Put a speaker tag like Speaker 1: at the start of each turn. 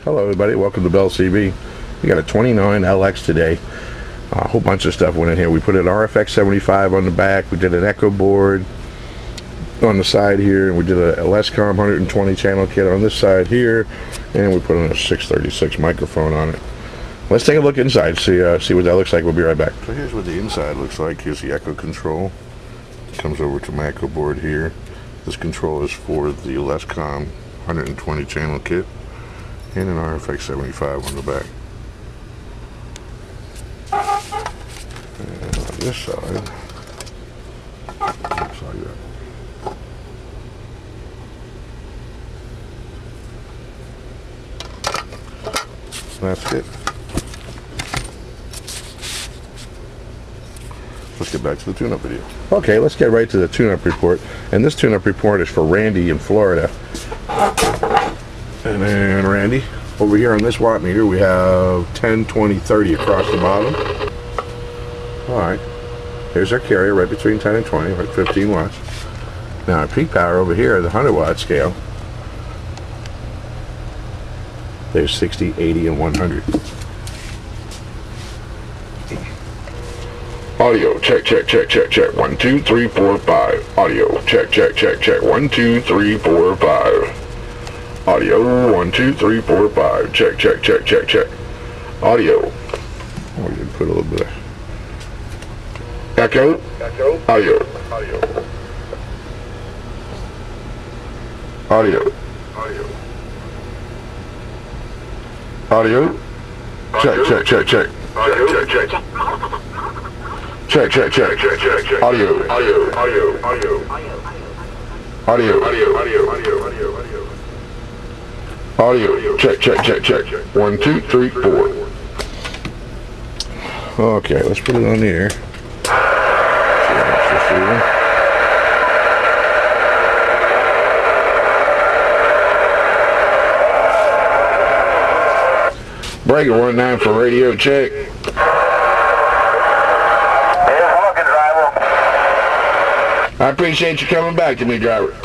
Speaker 1: Hello everybody, welcome to Bell CB. We got a 29LX today. A whole bunch of stuff went in here. We put an RFX 75 on the back, we did an echo board on the side here, and we did a Lescomm 120 channel kit on this side here, and we put in a 636 microphone on it. Let's take a look inside, see what that looks like. We'll be right back. So here's what the inside looks like. Here's the echo control. It comes over to my echo board here. This control is for the Lescomm 120 channel kit and an RFX 75 on the back. And on this side, looks like that. That's it. Let's get back to the tune-up video. Okay, let's get right to the tune-up report. And this tune-up report is for Randy in Florida. And then Randy, over here on this watt meter, we have 10, 20, 30 across the bottom. Alright, here's our carrier right between 10 and 20, like 15 watts. Now our peak power over here, the 100 watt scale, there's 60, 80, and 100. Audio, check, check, check, check, check. 1, 2, 3, 4, 5. Audio, check, check, check, check. 1, 2, 3, 4, 5. Audio, 1, 2, 3, 4, 5. Check, check, check, check, check. Audio. Oh, we did put a little bit of echo. Echo. Audio. Audio. Audio. Audio. Audio. Check, check, check, check. Audio. Check, check, check. Check, check, check, check, check, check. Audio. Audio. Audio. Audio. Audio. Audio. Audio. Audio. Audio. Audio, check, check, check, check. 1, 2, 3, 4. Okay, let's put it on the air. Breaker 19 for radio check. I appreciate you coming back to me, driver.